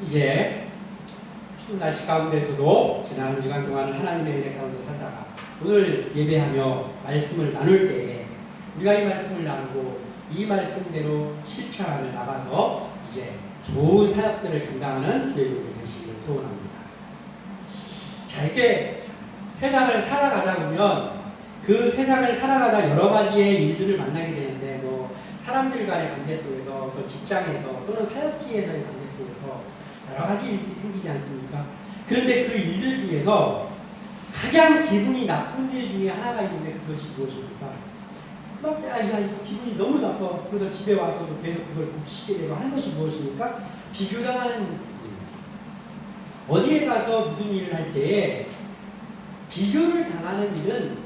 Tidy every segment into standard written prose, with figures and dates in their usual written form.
이제 추운 날씨 가운데서도 지난 한 주간 동안 하나님의 은혜 가운데 살다가 오늘 예배하며 말씀을 나눌 때에 우리가 이 말씀을 나누고 이 말씀대로 실천하며 나가서 이제 좋은 사역들을 감당하는 교회들이 되시기를 소원합니다. 자, 이렇게 세상을 살아가다 보면 그 세상을 살아가다 여러 가지의 일들을 만나게 되는데 뭐 사람들 간의 관계 속에서 또 직장에서 또는 사역지에서의 관계 속에서 여러 가지 일들이 생기지 않습니까? 그런데 그 일들 중에서 가장 기분이 나쁜 일 중에 하나가 있는데 그것이 무엇입니까? 이거 기분이 너무 나빠. 그러다 집에 와서도 계속 그걸 곱씹게 되고 하는 것이 무엇입니까? 비교당하는 일. 어디에 가서 무슨 일을 할 때에 비교를 당하는 일은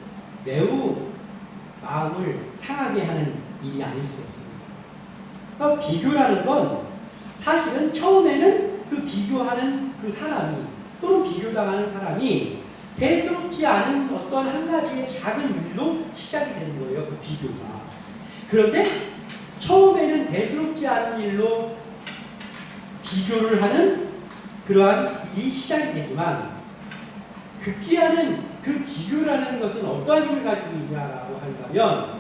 매우 마음을 상하게 하는 일이 아닐 수 없습니다. 그러니까 비교라는 건 사실은 처음에는 그 비교하는 그 사람이 또는 비교당하는 사람이 대수롭지 않은 어떤 한 가지의 작은 일로 시작이 되는 거예요. 그 비교가. 그런데 처음에는 대수롭지 않은 일로 비교를 하는 그러한 일이 시작이 되지만 급기야는 그 비교라는 것은 어떠한 힘을 가지고 있냐라고 한다면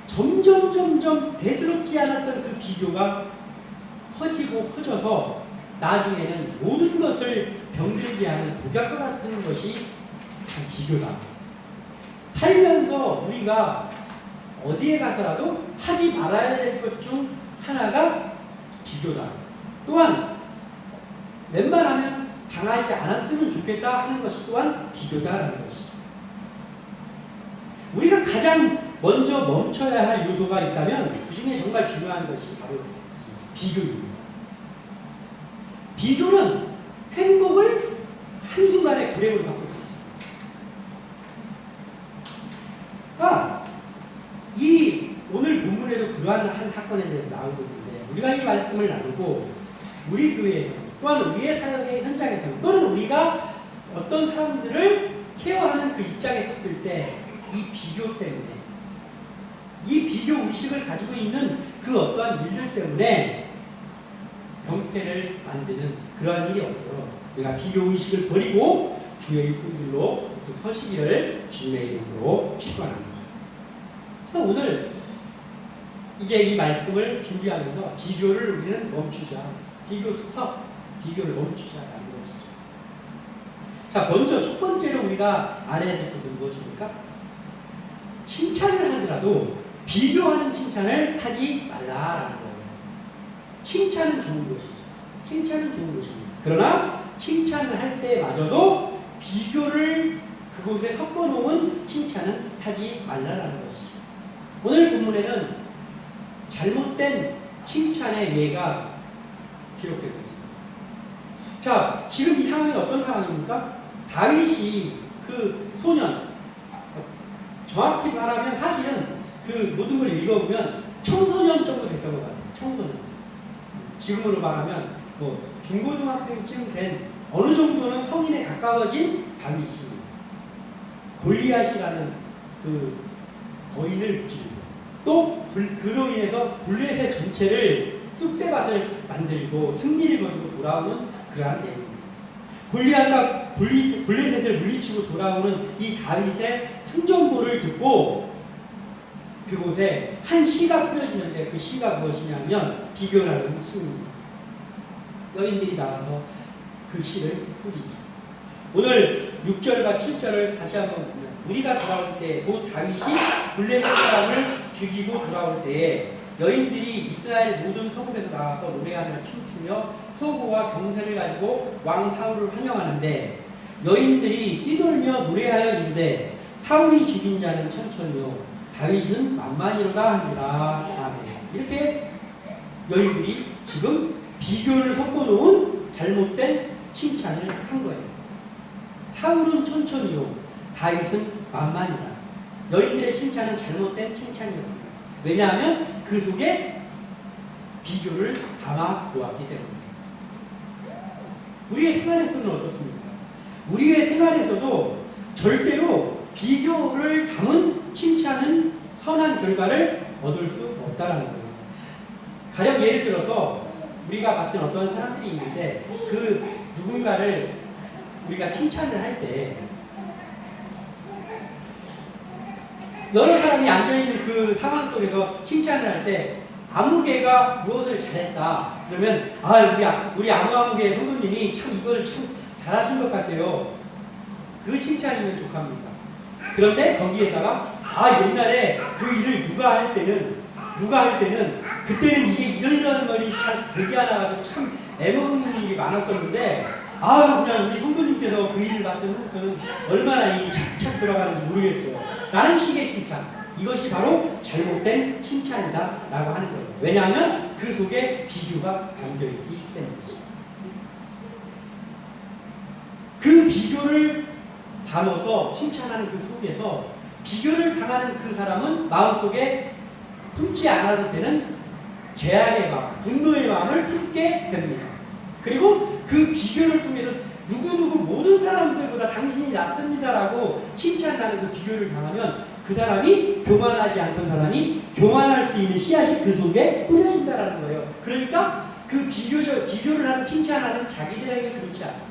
점점 대수롭지 않았던 그 비교가 커지고 커져서 나중에는 모든 것을 병들게 하는 독약과 같은 것이 비교다. 살면서 우리가 어디에 가서라도 하지 말아야 될 것 중 하나가 비교다. 또한 웬만하면 당하지 않았으면 좋겠다 하는 것이 또한 비교다라는 것이죠. 우리가 가장 먼저 멈춰야 할 요소가 있다면 그 중에 정말 중요한 것이 바로 비교입니다. 비교는 행복을 한순간에 불행으로 바꿀 수 있습니다. 이 오늘 본문에도 그러한 한 사건에 대해서 나오고 있는데 우리가 이 말씀을 나누고 우리 교회에서 또한 우리의 사역의 현장에서는 또는 우리가 어떤 사람들을 케어하는 그 입장에 섰을 때 이 비교 때문에 이 비교 의식을 가지고 있는 그 어떠한 일들 때문에 병폐를 만드는 그러한 일이 없도록 우리가 비교 의식을 버리고 주의 일꾼들로 서시기를 주님의 이름으로 축원합니다. 그래서 오늘 이제 이 말씀을 준비하면서 비교를 우리는 멈추자. 비교 스톱. 비교를 멈추자라는 것이죠. 자, 먼저 첫 번째로 우리가 알아야 될 것은 무엇입니까? 칭찬을 하더라도 비교하는 칭찬을 하지 말라라는 거예요. 칭찬은 좋은 것이죠. 칭찬은 좋은 것입니다. 그러나 칭찬을 할 때마저도 비교를 그곳에 섞어놓은 칭찬은 하지 말라라는 것이죠. 오늘 본문에는 잘못된 칭찬의 예가 기록되고 있습니다. 자, 지금 이 상황이 어떤 상황입니까? 다윗이 그 소년, 정확히 말하면 사실은 그 모든 걸 읽어보면 청소년 정도 됐던 것 같아요. 청소년. 지금으로 말하면 뭐 중고등학생쯤 된 어느 정도는 성인에 가까워진 다윗이 골리앗이라는 그 거인을 부리고 또 그로 인해서 블레셋 전체를 쑥대밭을 만들고 승리를 거두고 돌아오는 그러한 내용입니다. 골리앗과 블레셋을 물리치고 돌아오는 이 다윗의 승전보를 듣고 그곳에 한 시가 뿌려지는데 그 시가 무엇이냐면 비교라는 시입니다. 여인들이 나와서 그 시를 뿌리죠. 오늘 6절과 7절을 다시 한번 보면 우리가 돌아올 때 곧 다윗이 블레셋 사람을 죽이고 돌아올 때에 여인들이 이스라엘 모든 성읍에서 나와서 노래하며 춤추며 소고와 경세를 가지고 왕 사울을 환영하는데 여인들이 뛰놀며 노래하여 이르되 사울이 죽인 자는 천천히요 다윗은 만만이로다 하니라. 아멘. 이렇게 여인들이 지금 비교를 섞어놓은 잘못된 칭찬을 한 거예요. 사울은 천천히요 다윗은 만만이다. 여인들의 칭찬은 잘못된 칭찬이었습니다. 왜냐하면 그 속에 비교를 담아 놓았기 때문입니다. 우리의 생활에서는 어떻습니까? 우리의 생활에서도 절대로 비교를 담은 칭찬은 선한 결과를 얻을 수 없다라는 거예요. 가령 예를 들어서 우리가 봤던 어떤 사람들이 있는데 그 누군가를 우리가 칭찬을 할 때 여러 사람이 앉아있는 그 상황 속에서 칭찬을 할 때 아무개가 무엇을 잘했다. 그러면 우리 아무아무개 성도님이 참 이걸 참 잘하신 것 같아요. 그 칭찬이면 족합니다. 그런데 거기에다가 옛날에 그 일을 누가 할 때는 그때는 이게 이런 말이 잘 되지 않아가지고 참 애먹는 일이 많았었는데 그냥 우리 성도님께서 그 일을 맡은 후부터는 얼마나 일이 착착 돌아가는지 모르겠어요. 라는 식의 칭찬. 이것이 바로 잘못된 칭찬이다 라고 하는 거예요. 왜냐하면 그 속에 비교가 담겨있기 때문이죠. 그 비교를 담아서 칭찬하는 그 속에서 비교를 당하는 그 사람은 마음속에 품지 않아도 되는 죄악의 마음, 분노의 마음을 품게 됩니다. 그리고 그 비교를 통해서 누구누구 모든 사람들보다 당신이 낫습니다라고 칭찬하는 그 비교를 당하면 그 사람이 교만하지 않던 사람이 교만할 수 있는 씨앗이 그 속에 뿌려진다라는 거예요. 그러니까 그 비교를 하는 칭찬하는 자기들에게도 좋지 않아요.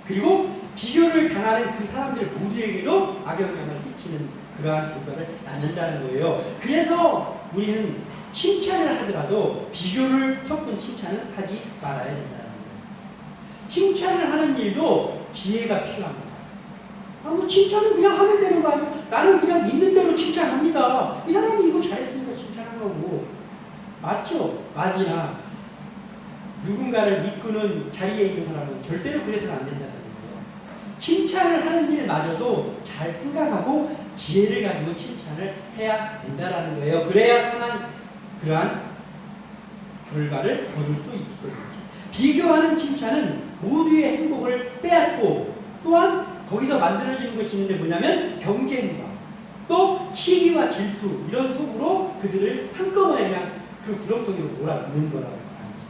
그리고 비교를 당하는 그 사람들 모두에게도 악영향을 끼치는 그러한 결과를 낳는다는 거예요. 그래서 우리는 칭찬을 하더라도 비교를 섞은 칭찬은 하지 말아야 된다는 거예요. 칭찬을 하는 일도 지혜가 필요합니다. 칭찬은 그냥 하면 되는 거 아니에요? 나는 그냥 있는 대로 칭찬합니다. 이 사람이 이거 잘했으니까 칭찬한 거고. 맞죠? 맞으나 누군가를 이끄는 자리에 있는 사람은 절대로 그래서는 안 된다는 거예요. 칭찬을 하는 일마저도 잘 생각하고 지혜를 가지고 칭찬을 해야 된다는 거예요. 그래야 선한 그러한 결과를 거둘 수 있거든요. 비교하는 칭찬은 모두의 행복을 빼앗고 또한 거기서 만들어지는 것이 있는데 뭐냐면 경쟁과 또 시기와 질투 이런 속으로 그들을 한꺼번에 그냥 그 구렁텅이로 몰아넣는 거라고 말이죠.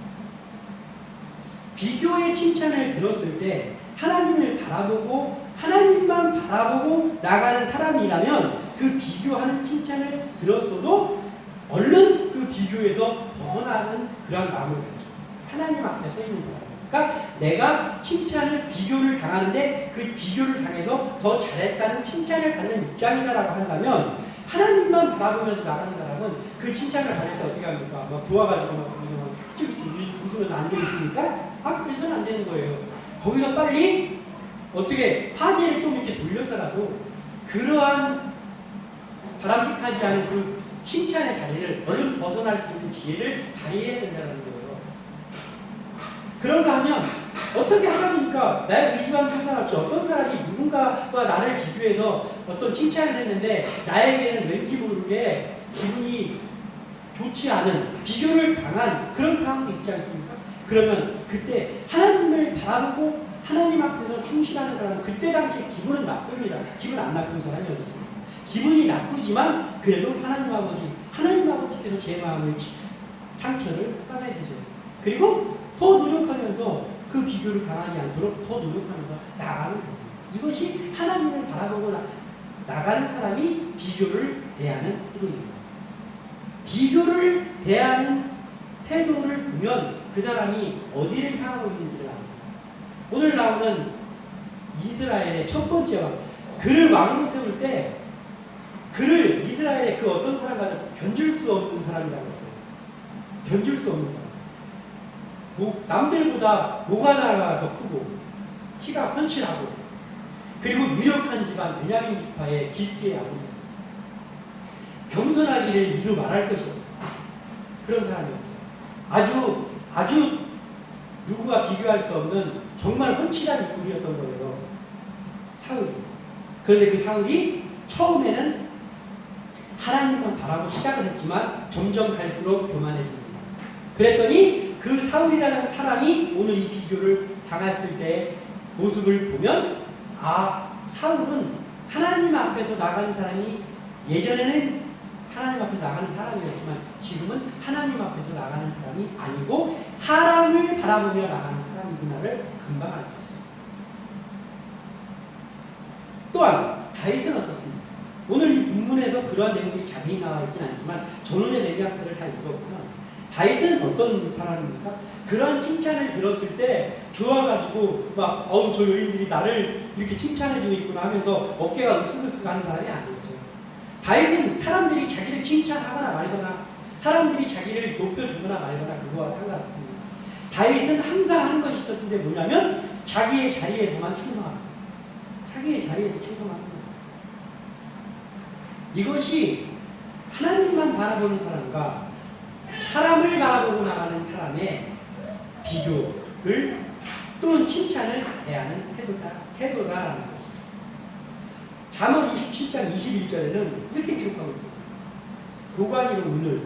비교의 칭찬을 들었을 때 하나님을 바라보고 하나님만 바라보고 나가는 사람이라면 그 비교하는 칭찬을 들었어도 얼른 그 비교에서 벗어나는 그런 마음을 가지고 하나님 앞에 서 있는 사람. 그러니까 내가 비교를 당하는데 그 비교를 당해서 더 잘했다는 칭찬을 받는 입장이다라고 한다면 하나님만 바라보면서 나가는 사람은 그 칭찬을 받을 때 어떻게 합니까? 막 좋아가지고 막 웃으면서 앉아있으니까 그래서는 안 되는 거예요. 거기서 빨리 어떻게 화제를 좀 이렇게 돌려서라도 그러한 바람직하지 않은 그 칭찬의 자리를 얼른 벗어날 수 있는 지혜를 발휘해야 된다는 거예요. 그런가 하면 어떻게 하다 보니까 나의 의지와는 상관없이 어떤 사람이 누군가와 나를 비교해서 어떤 칭찬을 했는데 나에게는 왠지 모르게 기분이 좋지 않은 비교를 당한 그런 상황도 있지 않습니까? 그러면 그때 하나님을 바라보고 하나님 앞에서 충실하는 사람은 그때 당시에 기분은 나쁩니다. 기분 안 나쁜 사람이 어디 있습니까? 기분이 나쁘지만 그래도 하나님 아버지께서 제 마음을 상처를 싸매주세요. 그리고 더 노력하면서 그 비교를 당하지 않도록 더 노력하면서 나가는 겁니다. 이것이 하나님을 바라보고 나가는 사람이 비교를 대하는 태도입니다. 비교를 대하는 태도를 보면 그 사람이 어디를 향하고 있는지를 압니다. 오늘 나오는 이스라엘의 첫 번째 왕, 그를 왕으로 세울 때 그를 이스라엘의 그 어떤 사람과도 견줄 수 없는 사람이라고 했어요. 견줄 수 없는 사람. 남들보다 목 하나가 더 크고 키가 훤칠하고 그리고 유력한 집안 베냐민 지파의 기스의 아버지. 겸손하기를 이루 말할 것이 없다. 그런 사람이었어요. 아주 누구와 비교할 수 없는 정말 훤칠한 인물이었던 거예요. 사울이. 그런데 그 사울이 처음에는 하나님만 바라고 시작을 했지만 점점 갈수록 교만해집니다. 그랬더니 그 사울이라는 사람이 오늘 이 비교를 당했을 때의 모습을 보면 사울은 하나님 앞에서 나가는 사람이 예전에는 하나님 앞에서 나가는 사람이었지만 지금은 하나님 앞에서 나가는 사람이 아니고 사람을 바라보며 나가는 사람이구나를 금방 알 수 있어요. 또한 다윗은 어떻습니까? 오늘 이 본문에서 그러한 내용들이 자세히 나와 있지는 않지만 전후의 맥락들을 다 읽어보면 다윗은 어떤 사람입니까? 그런 칭찬을 들었을 때 좋아가지고 막 저 여인들이 나를 이렇게 칭찬해주고 있구나 하면서 어깨가 으쓱으쓱하는 사람이 아니었어요. 다윗은 사람들이 자기를 칭찬하거나 말거나 사람들이 자기를 높여주거나 말거나 그거와 상관없습니다. 다윗은 항상 하는 것이 있었는데 뭐냐면 자기의 자리에서만 충성합니다. 자기의 자리에서 충성합니다. 이것이 하나님만 바라보는 사람과 사람을 바라보고 나가는 사람의 비교를 또는 칭찬을 대하는 태도다라는 것이죠. 잠언 27장 21절에는 이렇게 기록하고 있습니다. 도가니로 운을,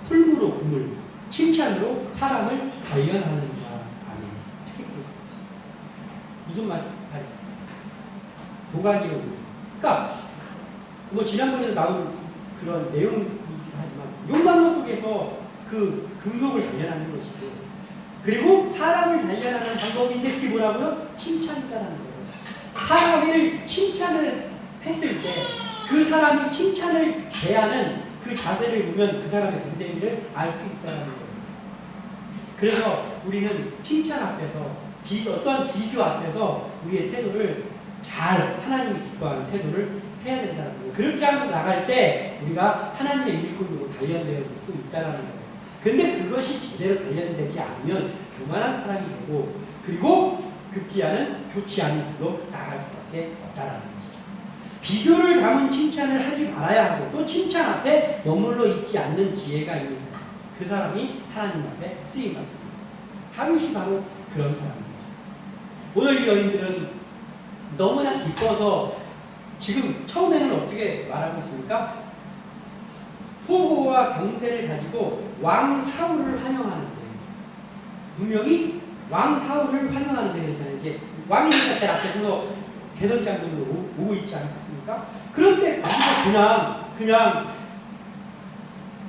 풀무로 금을, 칭찬으로 사람을 단련하는 자. 아멘. 이렇게 기록하고 있습니다. 무슨 말이죠? 도가니로 운. 그러니까 뭐 지난번에도 나온 그런 내용이긴 하지만 용광로 속에서 그 금속을 단련하는 것이고, 그리고 사람을 단련하는 방법인데 그게 뭐라고요? 칭찬이다라는 거예요. 사람을 칭찬을 했을 때 그 사람이 칭찬을 대하는 그 자세를 보면 그 사람의 됨됨이를 알 수 있다는 거예요. 그래서 우리는 칭찬 앞에서 어떠한 비교 앞에서 우리의 태도를 잘 하나님이 기뻐하는 태도를 해야 된다는 거예요. 그렇게 하면서 나갈 때 우리가 하나님의 일꾼으로 단련될 수 있다는 거예요. 근데 그것이 제대로 단련되지 않으면 교만한 사람이 되고, 그리고 급기야는 좋지 않은 길로 나갈 수밖에 없다는 것이죠. 비교를 담은 칭찬을 하지 말아야 하고, 또 칭찬 앞에 머물러 있지 않는 지혜가 있는 사람, 그 사람이 하나님 앞에 쓰임받습니다. 다윗이 바로 그런 사람입니다. 오늘 이 여인들은 너무나 기뻐서 지금 처음에는 어떻게 말하고 있습니까? 포고와 경세를 가지고 왕 사울을 환영하는데, 분명히 왕 사울을 환영하는데 그랬잖아요. 이제 왕이니까 제일 앞에서 개선장들로 오고 있지 않습니까? 그런데 거기서 그냥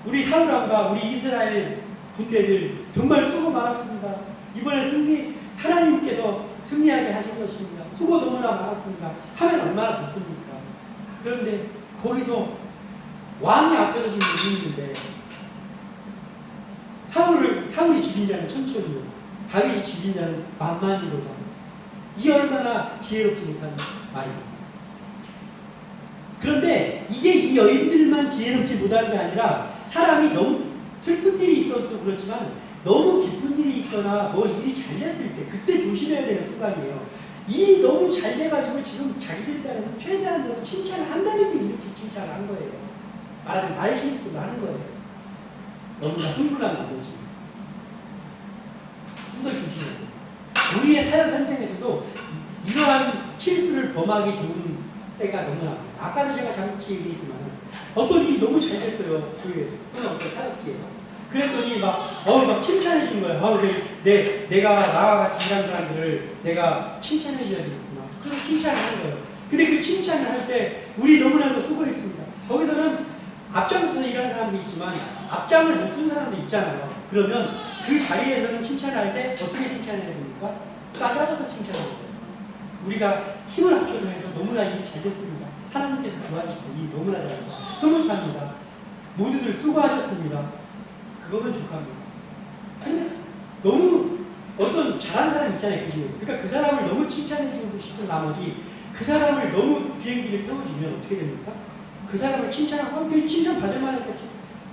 우리 사울 왕과 우리 이스라엘 군대들 정말 수고 많았습니다. 이번에 하나님께서 승리하게 하신 것입니다. 수고 너무나 많았습니다. 하면 얼마나 좋습니까? 그런데 거기서 왕이 앞에서 지금 있는데 사울이 죽인 자는 천천히요, 다윗이 죽인 자는 만만히로다. 이 얼마나 지혜롭지 못한 말입니다. 그런데 이게 이 여인들만 지혜롭지 못한 게 아니라 사람이 너무 슬픈 일이 있어도 그렇지만 너무 기쁜 일이 있거나 뭐 일이 잘 됐을 때 그때 조심해야 되는 순간이에요. 일이 너무 잘 돼가지고 지금 자기들 따르면 최대한으로 칭찬을 한다는 게 이렇게 칭찬을 한 거예요. 말하자면 말실수를 하는 거예요. 너무나 흥분한 거지. 이걸 조심해야 돼요. 우리의 사역 현장에서도 이러한 실수를 범하기 좋은 때가 너무나 많아요. 아까도 제가 잠시 얘기했지만 어떤 일이 너무 잘 됐어요. 교회에서 또는 어떤 사역지에서. 그랬더니 막 칭찬해 주는 거예요. 내가 나와 같이 일하는 사람들을 내가 칭찬해 줘야 되겠구나. 그래서 칭찬을 하는 거예요. 근데 그 칭찬을 할 때 우리 너무나도 수고했습니다. 거기서는 앞장서서 일하는 사람도 있지만 앞장을 못 쓴 사람도 있잖아요. 그러면 그 자리에서는 칭찬을 할 때 어떻게 칭찬해야 됩니까? 싸잡아서 칭찬해야 돼요. 우리가 힘을 합쳐서 해서 너무나 일이 잘 됐습니다. 하나님께서 도와주셔서 일이 너무나 잘합니다. 흐뭇합니다. 모두들 수고하셨습니다. 그거는 족합니다. 근데 너무 어떤 잘하는 사람 있잖아요. 그러니까 그 사람을 너무 칭찬해주고 싶은 나머지 그 사람을 너무 비행기를 태워주면 어떻게 됩니까? 그 사람을 칭찬하고 칭찬 받을 만했겠지.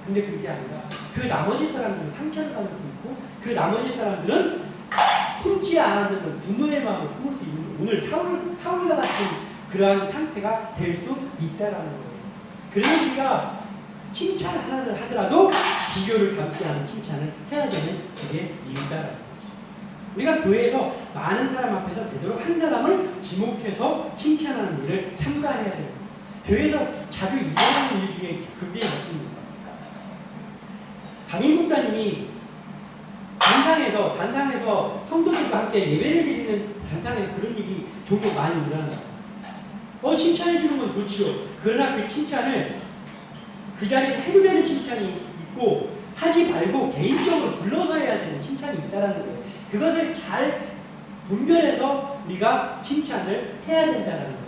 근데 그게 아니라 그 나머지 사람들은 상처를 받을 수 있고, 그 나머지 사람들은 품지 않았던 분노의 마음을 품을 수 있는 거예요. 오늘 사울과 같은 그러한 상태가 될 수 있다라는 거예요. 그래서 우리가 칭찬 하나를 하더라도 비교를 담지 않은 칭찬을 해야 되는 그게 이유다라는 거죠. 우리가 교회에서 많은 사람 앞에서 되도록 한 사람을 지목해서 칭찬하는 일을 삼가해야 돼요. 교회에서 자주 일어나는 일 중에 그게 있습니다. 담임 목사님이 단상에서 성도들과 함께 예배를 드리는 단상에서 그런 일이 종종 많이 일어난다. 칭찬해 주는 건 좋지요. 그러나 그 칭찬을 그 자리에서 해도 되는 칭찬이 있고 하지 말고 개인적으로 불러서 해야 되는 칭찬이 있다는 거예요. 그것을 잘 분별해서 우리가 칭찬을 해야 된다는 거예요.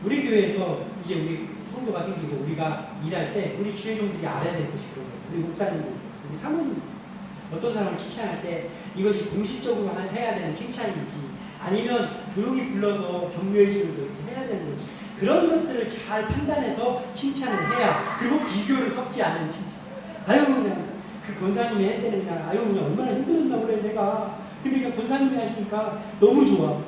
우리 교회에서 이제 우리 성도가 생기고 우리가 일할 때 우리 주회종들이 알아야 될 것이 그런 거예요. 우리 목사님들 우리 사모님 어떤 사람을 칭찬할 때 이것이 공식적으로 해야 되는 칭찬인지 아니면 조용히 불러서 격려해주면서 이렇게 해야 되는 건지 그런 것들을 잘 판단해서 칭찬을 해야 그리고 비교를 섞지 않는 칭찬. 아유 그냥 그 권사님이 할 때는 그냥 아유 그냥 얼마나 힘들었나 그래 내가. 근데 그냥 권사님이 하시니까 너무 좋아.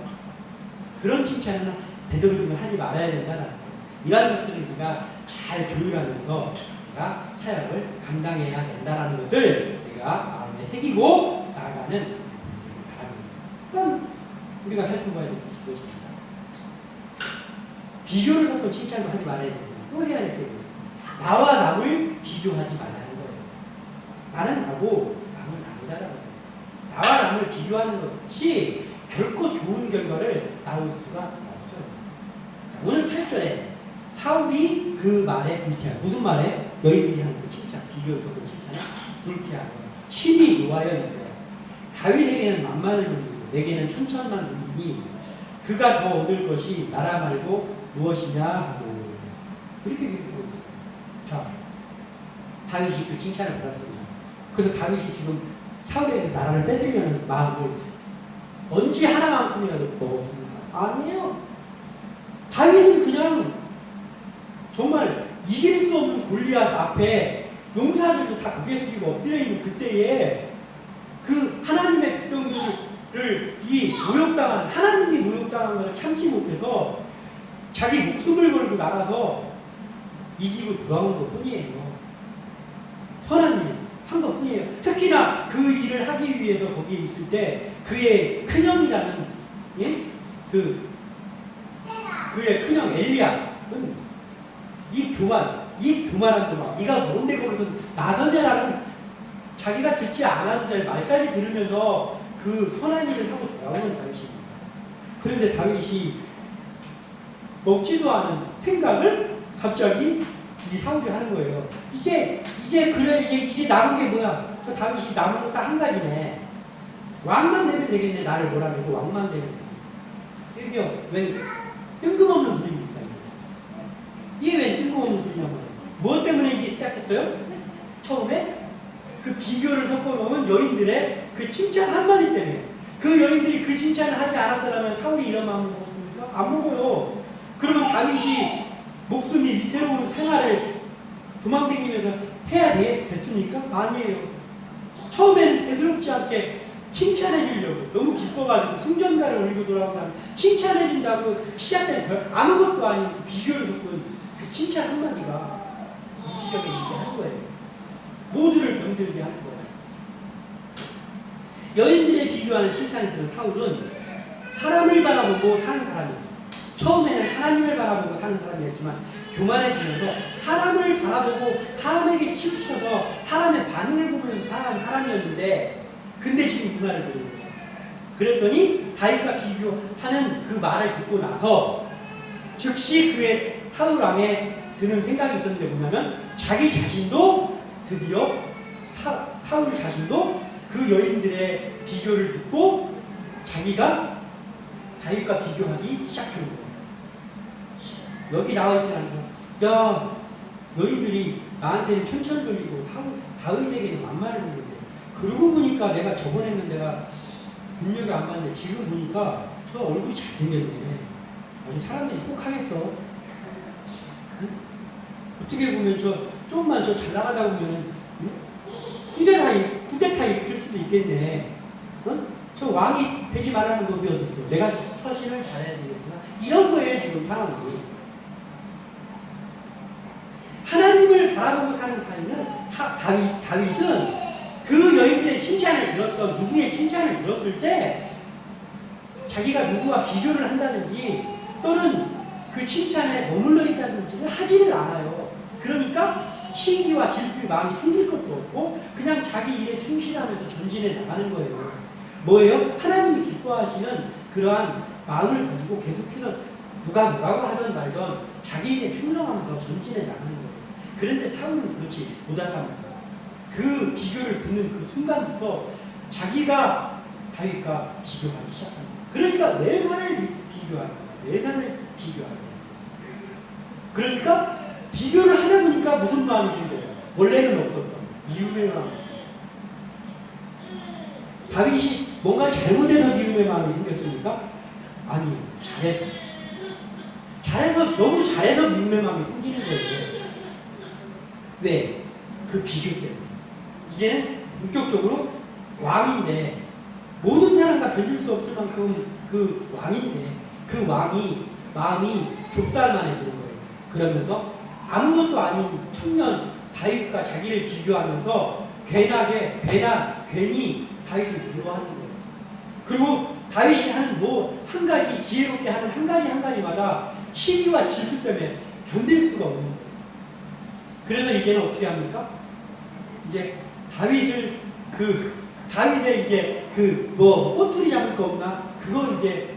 그런 칭찬은 되도록이면 하지 말아야 된다는 거예요. 이러한 것들을 우리가 잘 조율하면서 우리가 사역을 감당해야 된다는 것을 우리가 마음에 새기고 나아가는 바랍니다. 그럼 우리가 살펴봐야 될 것이 무엇입니까? 비교를 섞은 칭찬을 하지 말아야 됩니다. 또 해야 될 때는 나와 남을 비교하지 말라는 거예요. 나는 나고 남은 아니다라는 거예요. 나와 남을 비교하는 것이 결코 좋은 결과를 낳을 수가 없어요. 자, 오늘 8절에 사울이 그 말에 불쾌하고 무슨 말에? 너희들이 하는 그 칭찬, 비교를 섞은 칭찬을 불쾌하고 심히 노하였는데 다윗에게는 만만을 누리고 내게는 천천만 누리니 그가 더 얻을 것이 나라 말고 무엇이냐 하고 이렇게 얘기하고 있어요. 자, 다윗이 그 칭찬을 받았습니다. 그래서 다윗이 지금 사울에게 나라를 뺏으려는 마음을 언제 하나만큼이라도 먹었습니까? 아니에요. 다윗은 그냥 정말 이길 수 없는 골리앗 앞에 용사들도 다 고개 숙이고 엎드려 있는 그때에 그 하나님의 백성들을 이 모욕당한 하나님이 모욕당한 것을 참지 못해서 자기 목숨을 걸고 나가서 이기고 돌아온 것뿐이에요. 선한 일 한 것뿐이에요. 특히나 그 일을 하기 위해서 거기에 있을 때 그의 큰형이라는 예? 그의 큰형 엘리야는 이 교만한 교만 네가 뭔데 거기서 나서냐라는 자기가 듣지 않아도 될 말까지 들으면서 그 선한 일을 하고 돌아오는 다윗입니다. 그런데 다윗이 먹지도 않은 생각을 갑자기 이 사울이 하는 거예요. 이제 그래 이제 남은 게 뭐야? 저 다윗이 남은 거 딱 한 가지네. 왕만 되면 되겠네. 나를 몰아내고 왕만 되면. 이게 왜 뜬금없는 소리입니까? 이게 왜 뜬금없는 소리냐고. 무엇 때문에 이게 시작했어요? 처음에 그 비교를 섞어놓은 여인들의 그 칭찬 한마디 때문에. 그 여인들이 그 칭찬을 하지 않았더라면 사울이 이런 마음을 먹었습니까? 안 먹어요. 그러면 다윗이 목숨이 위태로운 생활을 도망다니면서 해야 됐습니까? 아니에요. 처음에는 대수롭지 않게 칭찬해 주려고 너무 기뻐가지고 승전가를 올리고 돌아온 사람 칭찬해 준다고 시작된 별 아무것도 아닌 그 비교를 섞은 그 칭찬 한마디가 이 지경에 있게 한 거예요. 모두를 병들게 한 거예요. 여인들의 비교하는 칭찬을 들은 사울은 사람을 바라보고 사는 사람이었어요. 처음에는 하나님을 바라보고 사는 사람이었지만 교만해지면서 사람을 바라보고 사람에게 치우쳐서 사람의 반응을 보면서 살아가는 사람이었는데 근데 지금 그 말을 듣는 거예요. 그랬더니 다윗과 비교하는 그 말을 듣고 나서 즉시 그의 사울 왕에 드는 생각이 있었는데 뭐냐면 자기 자신도 드디어 사울 자신도 그 여인들의 비교를 듣고 자기가 다윗과 비교하기 시작하는 거예요. 여기 나와 있지 않나요? 야, 너희들이 나한테는 천천히 돌리고 다윗에게는 만만을 돌리는데 그러고 보니까 내가 저번에는 내가 눈여겨 안 봤는데 지금 보니까 저 얼굴이 잘생겼네. 아니 사람들이 혹하겠어. 응? 어떻게 보면 저 조금만 저 잘 나가다 보면은 쿠데타 일으킬 수도 있겠네. 어? 저 왕이 되지 말라는 법이 어딨어. 내가 처신을 잘해야 되겠구나. 이런 거예요 지금 상황이. 하나님을 바라보고 사는 사이는 다윗은 그 여인들의 칭찬을 들었던 누구의 칭찬을 들었을 때 자기가 누구와 비교를 한다든지 또는 그 칭찬에 머물러 있다든지는 하지를 않아요. 그러니까 시기와 질투 마음이 생길 것도 없고 그냥 자기 일에 충실하면서 전진해 나가는 거예요. 뭐예요? 하나님이 기뻐하시는 그러한 마음을 가지고 계속해서 누가 뭐라고 하든 말든 자기 일에 충성하면서 전진해 나가는 거예요. 그런데 사울은 그렇지 못한답니다. 그 비교를 듣는 그 순간부터 자기가 다윗과 비교하기 시작합니다. 그러니까 외산을 비교하는 거예요. 외산을 비교하는 거예요. 그러니까 비교를 하다 보니까 무슨 마음이 생겨요? 원래는 없었던 이웃의 마음이 생겨요. 다윗이 뭔가 잘못해서 미움의 마음이 생겼습니까? 아니, 잘해서 너무 잘해서 미움의 마음이 생기는 거예요. 왜? 그 비교 때문에. 이제는 본격적으로 왕인데 모든 사람과 견줄 수 없을 만큼 그 왕인데 그 왕이 마음이 좁쌀만해지는 거예요. 그러면서 아무것도 아닌 청년 다윗과 자기를 비교하면서 괜히 다윗을 미워하는 거예요. 그리고 다윗이 하는 한 가지 지혜롭게 하는 한 가지마다 시기와 질투 때문에 견딜 수가 없는 거예요. 그래서 이제는 어떻게 합니까? 이제 다윗의 이제 꼬투리 잡을 거 없나? 그거 이제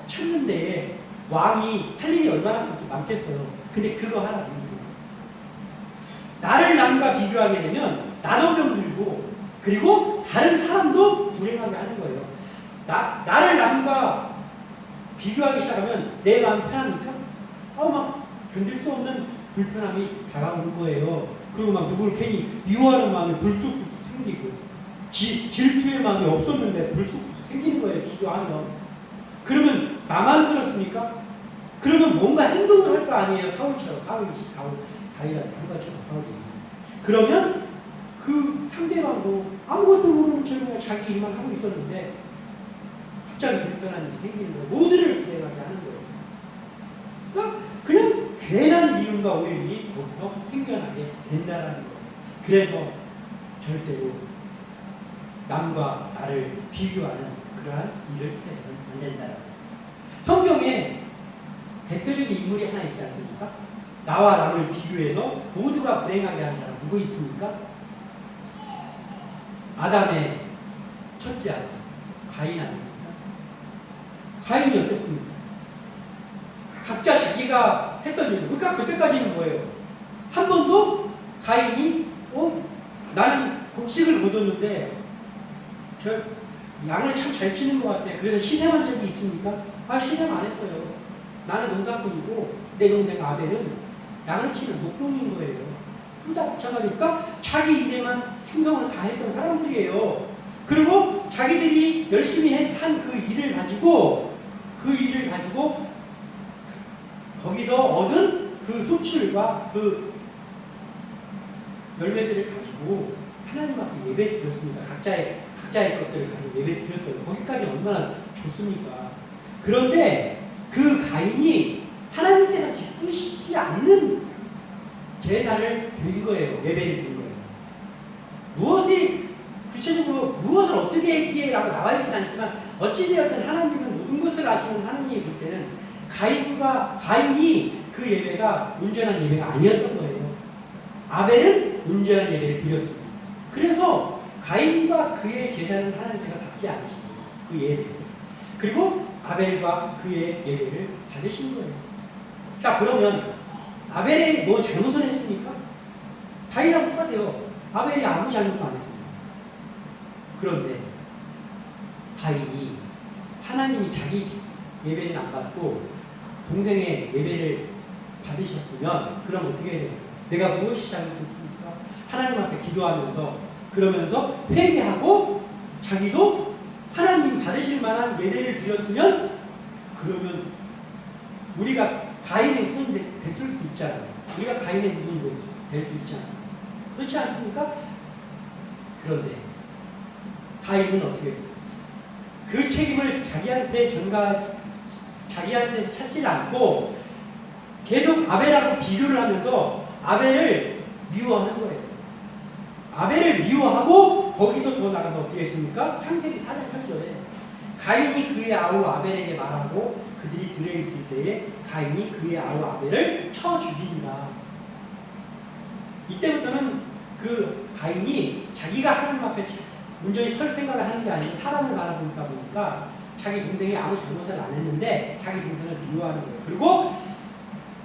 찾는데 왕이 할 일이 얼마나 많겠어요. 근데 그거 하나 있는 거예요. 나를 남과 비교하게 되면 나도 병들고 그리고 다른 사람도 불행하게 하는 거예요. 나를 남과 비교하기 시작하면 내 마음이 편합니까? 막 견딜 수 없는 불편함이 다가오는 거예요. 그리고 막 누구를 괜히 미워하는 마음이 불쑥불쑥 생기고 질투의 마음이 없었는데 불쑥불쑥 생기는 거예요. 비교하면. 그러면 나만 그렇습니까? 그러면 뭔가 행동을 할 거 아니에요. 사울한테 한 것처럼. 그러면 그 상대방도 아무것도 모르는 채 자기 일만 하고 있었는데 갑자기 불편한 일이 생기는 거예요. 모두를 불행하게 하는 거예요. 그러니까 그냥 괜한 미움과 오해이 거기서 생겨나게 된다는 거예요. 그래서 절대로 남과 나를 비교하는 그러한 일을 해서는 안 된다는 거예요. 성경에 대표적인 인물이 하나 있지 않습니까? 나와 남을 비교해서 모두가 불행하게 하는 사람 누구 있습니까? 아담의 첫째 아들 가인 아닙니까? 가인이 어땠습니까? 각자 자기가 했던 일, 그러니까 그때까지는 뭐예요? 한 번도 가인이 나는 곡식을 거뒀는데 저 양을 참 잘 치는 것 같아. 그래서 희생한 적이 있습니까? 희생 안 했어요. 나는 농사꾼이고 내 동생 아벨은 양을 치는 목동인 거예요. 둘 다 마찬가지니까 자기 일에만 충성을 다했던 사람들이에요. 그리고 자기들이 열심히 한 그 일을 가지고 거기서 얻은 그 소출과 그 열매들을 가지고 하나님 앞에 예배 드렸습니다. 각자의 것들을 가지고 예배 드렸어요. 거기까지 얼마나 좋습니까? 그런데 그 가인이 하나님께서 기쁘시지 않는 제사를 드린 거예요. 예배를 드린 거예요. 구체적으로 무엇을 어떻게 했기에라고 나와 있지는 않지만 어찌되었든 하나님은 모든 것을 아시는 하나님이 볼 때는 가인이 그 예배가 온전한 예배가 아니었던 거예요. 아벨은 온전한 예배를 드렸습니다. 그래서 가인과 그의 제사는 하나님께서 받지 않으시고 그 예배 그리고 아벨과 그의 예배를 받으신 거예요. 자, 그러면 아벨이 뭐 잘못을 했습니까? 가인하고 똑같아요. 아벨이 아무 잘못도 안 했습니다. 그런데 가인이 하나님이 자기 예배는 안 받고 동생의 예배를 받으셨으면 그럼 어떻게 해야 돼요? 내가 무엇이 잘못했습니까? 하나님 앞에 기도하면서 그러면서 회개하고 자기도 하나님 받으실 만한 예배를 드렸으면 그러면 우리가 가인의 후손이 됐을 수 있잖아요. 우리가 가인의 후손이 될 수 있잖아요. 그렇지 않습니까? 그런데 가인은 어떻게 했어요? 그 책임을 자기한테서 찾지 않고 계속 아벨하고 비교를 하면서 아벨을 미워하는 거예요. 아벨을 미워하고 거기서 더 나가서 어떻게 했습니까? 창세기 4장 8절에 가인이 그의 아우 아벨에게 말하고 그들이 들어있을 때에 가인이 그의 아우 아벨을 쳐 죽이니라. 이때부터는 그 가인이 자기가 하나님 앞에 온전히 설 생각을 하는 게 아니고 사람을 바라보다 보니까 자기 동생이 아무 잘못을 안 했는데 자기 동생을 미워하는 거예요. 그리고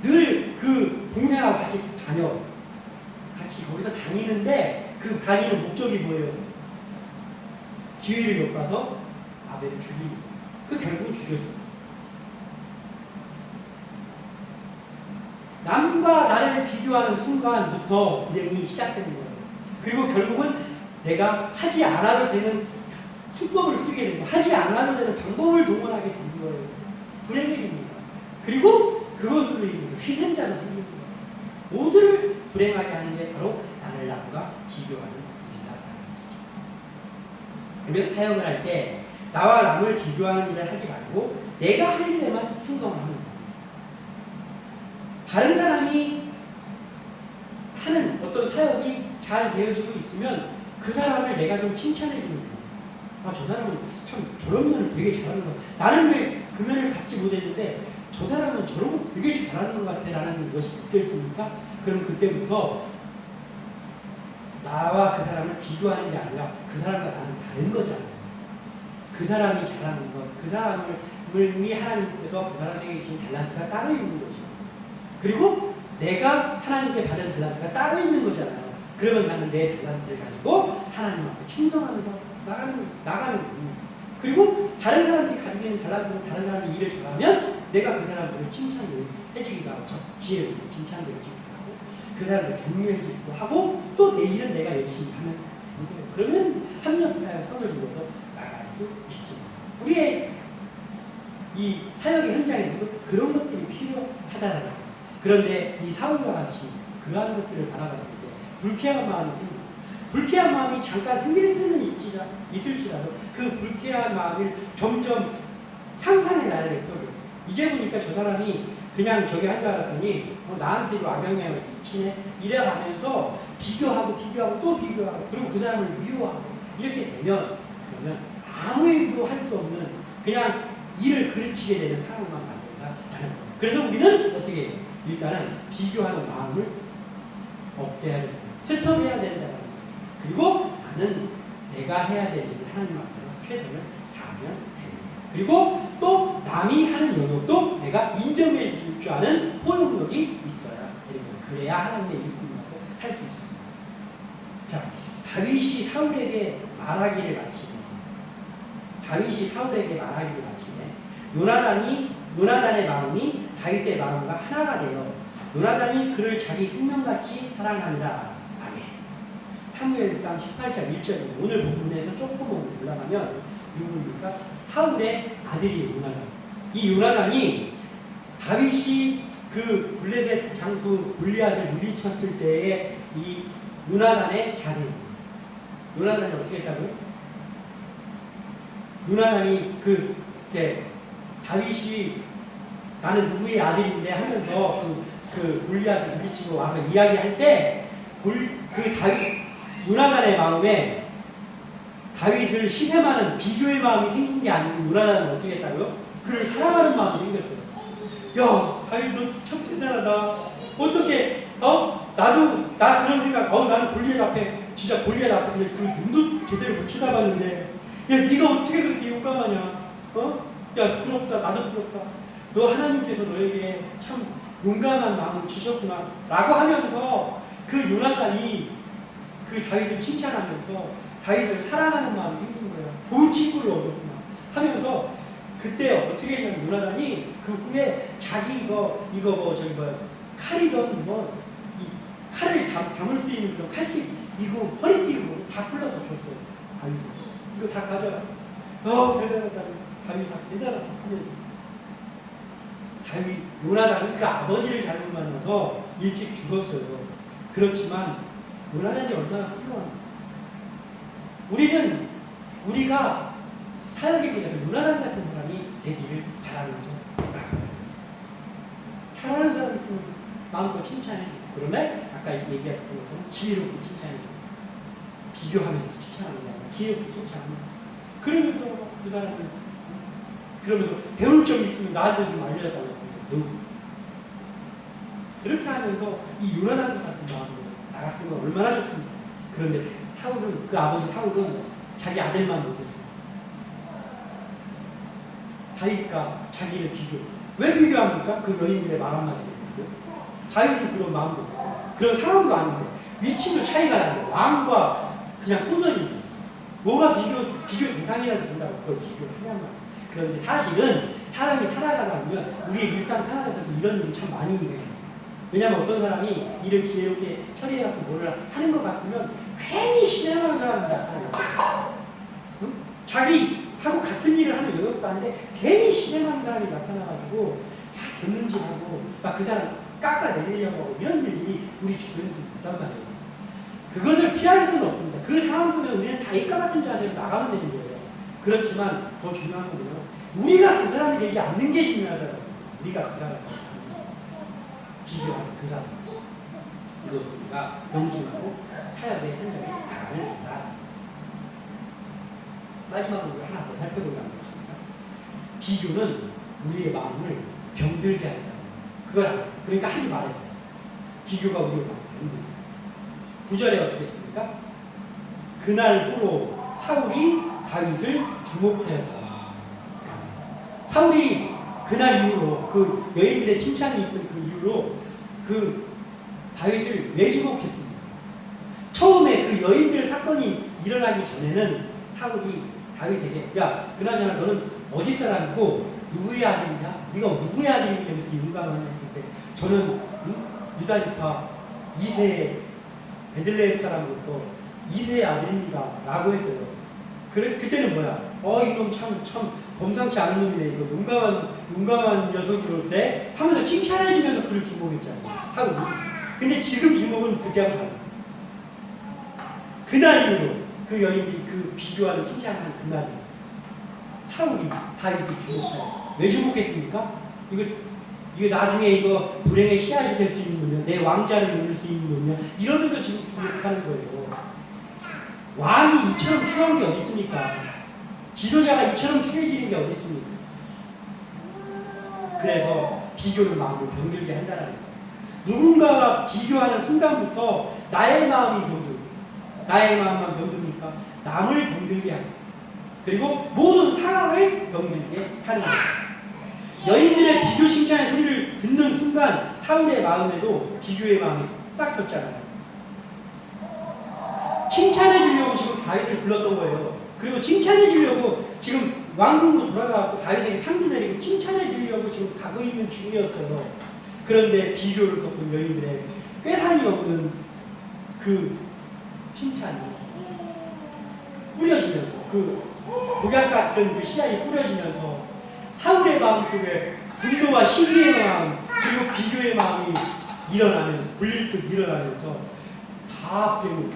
늘 그 동생하고 같이 거기서 다니는데 그 다니는 목적이 뭐예요? 기회를 엿봐서 아벨을 죽이는 거예요. 그 결국은 죽였어요. 남과 나를 비교하는 순간부터 불행이 시작되는 거예요. 그리고 결국은 내가 하지 않아도 되는 수법을 쓰게 되고 하지 않아도 되는 방법을 동원하게 되는 거예요. 불행해집니다. 그리고 그것으로 인해 희생자로 생깁니다. 모두를 불행하게 하는 게 바로 나를 남과 비교하는 일이다. 우리가 사역을 할 때 나와 남을 비교하는 일을 하지 말고 내가 할 일에만 충성을 하는 거예요. 다른 사람이 하는 어떤 사역이 잘 되어지고 있으면 그 사람을 내가 좀 칭찬해 주는 거예요. 아, 저 사람은 참 저런 면을 되게 잘하는 것 같아. 나는 왜 그 면을 갖지 못했는데 저 사람은 저런 거 되게 잘하는 것 같아 라는 것이 느껴집니까? 그럼 그때부터 나와 그 사람을 비교하는 게 아니라 그 사람과 나는 다른 거잖아요. 그 사람이 잘하는 것, 그 사람을 하나님께서 그 사람에게 주신 달란트가 따로 있는 거죠. 그리고 내가 하나님께 받은 달란트가 따로 있는 거잖아요. 그러면 나는 내 달란트를 가지고 하나님 앞에 충성하면서 나가는 겁니다. 그리고 다른 사람들이 가지고 있는 달란트로 다른 사람이 일을 잘하면 내가 그 사람들을 칭찬을 해주기도 하고 지혜를 칭찬을 해주기도 하고 그 사람을 격려해주기도 하고 또 내 일은 내가 열심히 하면 되는 거예요. 그러면 합력하여 선을 이루어서 나갈 수 있습니다. 우리의 이 사역의 현장에서도 그런 것들이 필요하다는 거예요. 그런데 이 사울과 같이 그러한 것들을 바라봤을 때 불쾌한 마음이 생깁니다. 불쾌한 마음이 잠깐 생길 수는 있을지라도 그 불쾌한 마음을 점점 상상의 나래를 펴고 이제 보니까 저 사람이 그냥 저기 한 줄 알았더니 나한테도 악영향을 끼치네 이래가면서 비교하고 또 비교하고 그리고 그 사람을 미워하고 이렇게 되면 그러면 아무 일도 할 수 없는 그냥 일을 그르치게 되는 상황만 만든다라는 거예요. 그래서 우리는 어떻게 해요? 일단은 비교하는 마음을 없애야 된다. 스톱해야 된다는 거예요. 그리고 나는 내가 해야 될 일을 하나님 앞에서 최선을 다하면 됩니다. 그리고 또 남이 하는 영역도 내가 인정해 줄 줄 아는 포용력이 있어야 됩니다. 그래야 하나님의 일꾼이라고 할 수 있습니다. 자, 다윗이 사울에게 말하기를 마치네. 요나단의 마음이 다윗의 마음과 하나가 되어 요나단이 그를 자기 생명같이 사랑하니라. 아멘. 사무엘상 18장 1절입니다. 오늘 본문에서 조금 올라가면 누구입니까? 사울의 아들이 요나단. 이 요나단이 다윗이 그 블레셋 장수 골리앗을 물리쳤을 때의 이 요나단의 자세입니다. 요나단이 어떻게 했다고요? 요나단이 다윗이 나는 누구의 아들인데 하면서 그 골리앗을 물리치고 와서 이야기할 때 요나단의 마음에 다윗을 시샘하는 비교의 마음이 생긴 게 아니고 요나단은 어떻게 했다고요? 그를 사랑하는 마음이 생겼어요. 야, 다윗 너 참 대단하다. 어떻게 나 그런 생각. 나는 골리앗 앞에 진짜 골리앗 앞에서 그 눈도 제대로 못 쳐다봤는데 야, 네가 어떻게 그렇게 용감하냐? 야, 부럽다. 나도 부럽다. 너 하나님께서 너에게 참 용감한 마음을 주셨구나. 라고 하면서 그 요나단이 그 다윗을 칭찬하면서 다윗을 사랑하는 마음이 생긴 거예요. 좋은 친구를 얻었구나. 하면서 그때 어떻게 했냐면 요나단이 그 후에 자기 칼이던 이 칼을 담을 수 있는 그런 칼집 이거 허리띠고 다 풀러서 줬어요. 다윗이. 이거 다 가져라. 대단하다. 다윗아 대단하다. 다윗 요나단은 그 아버지를 잘못 만나서 일찍 죽었어요. 그렇지만 요나단이 얼마나 훌륭한가. 우리가 사역에 대해서 요나단 같은 사람이 되기를 바라면서 나갑니다. 잘하는 사람이 있으면 마음껏 칭찬해주고 그러면 아까 얘기했던 것처럼 지혜롭게 칭찬해주고 비교하면서 칭찬하는 게 아니라 지혜롭게 칭찬하면서 그러면서 그 사람을 그러면서 배울 점이 있으면 나한테 좀 알려달라고 배우고 그렇게 하면서 이 요나단 같은 마음으로 나갔으면 얼마나 좋습니까? 그런데 그 아버지 사울은 자기 아들만 못했어요. 다윗과 자기를 비교했어요. 왜 비교합니까? 그 여인들의 말 한마디 때문에. 다윗은 그런 마음도 없고 그런 사람도 아닌데 위치도 차이가 나는데 왕과 그냥 소년이 뭐가 비교 대상이라고 된다고 그걸 비교를 하냔 말이에요. 그런데 사실은 사람이 살아가다 보면 우리의 일상생활에서도 이런 일이 참 많이 있는 거예요. 왜냐하면 어떤 사람이 일을 지혜롭게 처리해갖고 뭐를 하는 것 같으면 괜히 신뢰하는 사람이 나타나요. 응? 자기하고 같은 일을 하는 여력도 아닌데 괜히 희생하는 사람이 나타나가지고 막 겼는지하고 막 그 사람 깎아내리려고 하고 이런 일이 우리 주변에서 있단 말이에요. 그것을 피할 수는 없습니다. 그 상황 속에 우리는 다 이과 같은 자세로 나가면 되는 거예요. 그렇지만 더 중요한 건요. 우리가 그 사람이 되지 않는 게 중요하다고. 우리가 그 사람을 되지 않는 거. 비교하는 그 사람. 이것을 우리가 명심하고 사역의 현장에 나가면 된다. 마지막으로 하나 더 살펴보려는 것입니다. 비교는 우리의 마음을 병들게 한다. 그걸 그러니까 하지 말아야 돼. 비교가 우리의 마음을 병들게. 9절에 어떻게 했습니까? 그날 후로 사울이 다윗을 주목하였다. 사울이 그날 이후로 그 여인들의 칭찬이 있은 그 이후로 그 다윗을 왜 주목했습니까? 처음에 그 여인들 사건이 일어나기 전에는 사울이 다윗에게 야 그나저나 너는 어디 사람이고 누구의 아들이냐? 네가 누구의 아들이냐? 이렇게 윤곽을 했을 때 저는 유다 지파 2세 베들레헴 사람으로서 2세의 아들입니다 라고 했어요. 그때는 뭐야? 이놈 참 범상치 않은 놈이네. 이거 용감한 녀석으로서 하면서 칭찬해주면서 그를 주목했잖아요. 사울이. 근데 지금 주목은 그때하고 달라요. 그날 이후로 그 여인들이 그 비교하는 칭찬하는 그날 이후로 사울이 다윗을 주목해요. 왜 주목했습니까? 이거 나중에 이거 불행의 씨앗이 될 수 있는 놈이야. 내 왕자를 누릴 수 있는 놈이야. 이러면서 지금 주목하는 거예요. 왕이 이처럼 추한 게 어디 있습니까? 지도자가 이처럼 추해지는 게 어디 있습니까? 그래서 비교는 마음을 병들게 한다는 거예요. 누군가와 비교하는 순간부터 나의 마음이 병들고 나의 마음만 병듭니까? 남을 병들게 하고 그리고 모든 상황을 병들게 하는 거예요. 여인들의 비교 칭찬의 소리를 듣는 순간 사울의 마음에도 비교의 마음이 싹 폈잖아요. 칭찬해 주려고 지금 다윗을 불렀던 거예요. 그리고 칭찬해 주려고 지금 왕궁으로 돌아가고 다윗에게 상주 내리고 칭찬해 주려고 지금 가고 있는 중이었어요. 그런데 비교를 섞은 여인들의 꾀산이 없는 그 칭찬이 뿌려지면서 그 독약 같은 그 씨앗이 뿌려지면서 사울의 마음속에 분노와 시기의 마음 그리고 비교의 마음이 일어나면서 불릴듯 일어나면서 다 불행을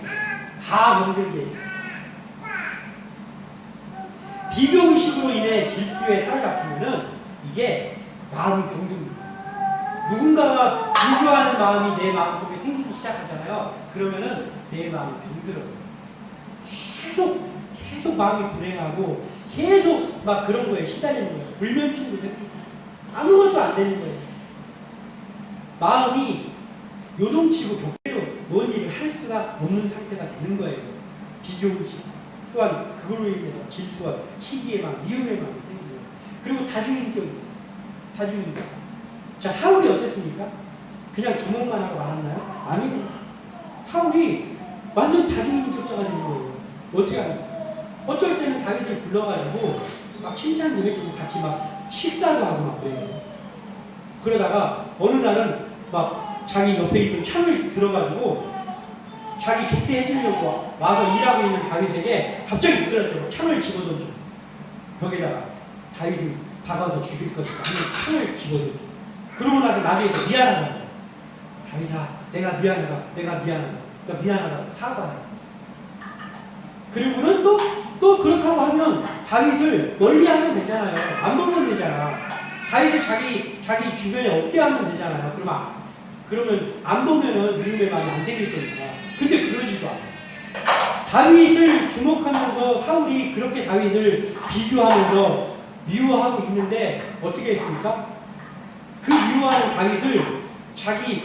다 병들게 했어요. 비교의식으로 인해 질투에 사로잡히면은 이게 마음이 병듭니다. 누군가와 비교하는 마음이 내 마음속에 생기기 시작하잖아요. 그러면은 내 마음이 병들어요. 계속 마음이 불행하고 계속 막 그런 거에 시달리는 거예요. 불면증도 생기고 아무것도 안 되는 거예요. 마음이 요동치고 격대로 뭔 일을 할 수가 없는 상태가 되는 거예요. 비교의식 또한 그걸로 인해서 질투와 시기의 마음, 미움의 마음이 생기고 그리고 다중인격입니다. 다중인격. 자, 사울이 어땠습니까? 그냥 주목만 하고 말았나요? 아니요. 사울이 완전 다중인격자가 되는 거예요. 어떻게 합니까? 어쩔 때는 다윗을 불러가지고 막 칭찬도 해주고 같이 막 식사도 하고 막 그래요. 그러다가 어느 날은 막 자기 옆에 있던 창을 들어가지고 자기 좋게 해주려고 와서 일하고 있는 다윗에게 갑자기 누구라도 창을 집어던져. 벽에다가 다윗을 박아서 죽일 것이다 하는 창을 집어던져. 그러고 나서 나중에 미안하다. 다윗아, 내가 미안하다. 그러니까 미안하다고 사과해. 그리고는 또 그렇게 하고 하면 다윗을 멀리하면 되잖아요. 안 보면 되잖아. 다윗을 자기 주변에 없게 하면 되잖아요. 그러면 안 보면은 미움의 마음이 안 생길 거니까. 근데 그러지도 않아. 다윗을 주목하면서 사울이 그렇게 다윗을 비교하면서 미워하고 있는데 어떻게 했습니까? 그 미워하는 다윗을 자기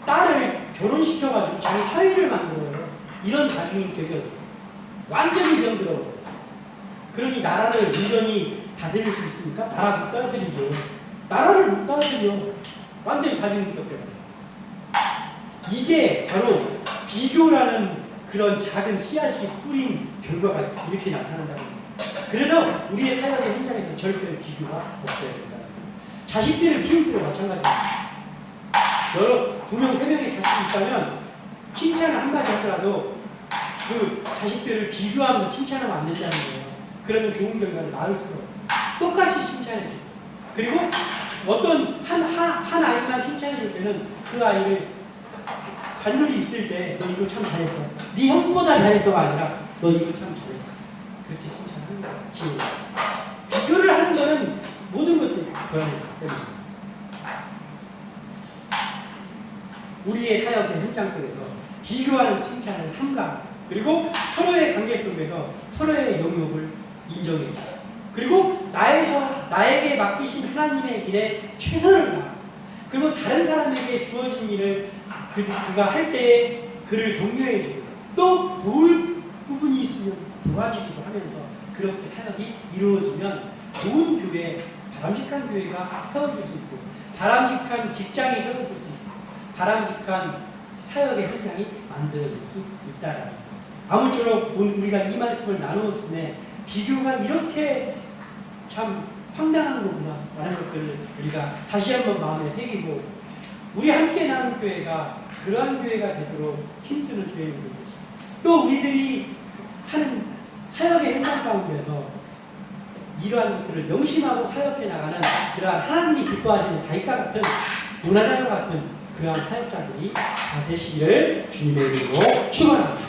딸을 결혼시켜가지고 자기 사위를 만들어요. 이런 다중인격이었어요. 완전히 병들어. 그러니 나라를 온전히 다스릴 수 있습니까? 나라 못 다스리죠. 나라를 못 다스려. 완전히 다중인격돼요. 이게 바로 비교라는 그런 작은 씨앗이 뿌린 결과가 이렇게 나타난다는 거예요. 그래서 우리의 사역의 현장에서 절대 비교가 없어야 된다는 거예요. 자식들을 키울 때도 마찬가지입니다. 여러 2명, 3명의 자식이 있다면 칭찬을 한마디 하더라도 그 자식들을 비교하면서 칭찬하면 안 된다는 거예요. 그러면 좋은 결과를 낳을 수가 없어요. 똑같이 칭찬해줘. 그리고 어떤 한 아이만 칭찬해줄 때는 그 아이를 단둘이 있을 때 너 이거 참 잘했어. 네 형보다 잘했어가 아니라 너 이거 참 잘했어. 그렇게 칭찬하는 거야. 비교를 하는 거는 모든 것들이 그러기 때문에 우리의 사역의 현장 속에서 비교하는 칭찬을 삼가 그리고 서로의 관계 속에서 서로의 영역을 인정해 줘. 그리고 나에게 맡기신 하나님의 일에 최선을 다. 그리고 다른 사람에게 주어진 일을 그가 할 때에 그를 격려해 주고 또 도울 부분이 있으면 도와주기도 하면서 그렇게 사역이 이루어지면 좋은 교회, 바람직한 교회가 세워질 수 있고 바람직한 직장이 세워질 수 있고 바람직한 사역의 현장이 만들어질 수 있다라는 것. 아무쪼록 우리가 이 말씀을 나누었음에 비교가 이렇게 참 황당한 거구나 라는 것들을 우리가 다시 한번 마음에 새기고 우리 함께 나눈 교회가 그러한 교회가 되도록 힘쓰는 주의 이름으로 또 우리들이 하는 사역의 현장 가운데서 이러한 것들을 명심하고 사역해 나가는 그러한 하나님이 기뻐하시는 다윗과 같은 요나단과 같은 그러한 사역자들이 되시기를 주님의 이름으로 축원합니다.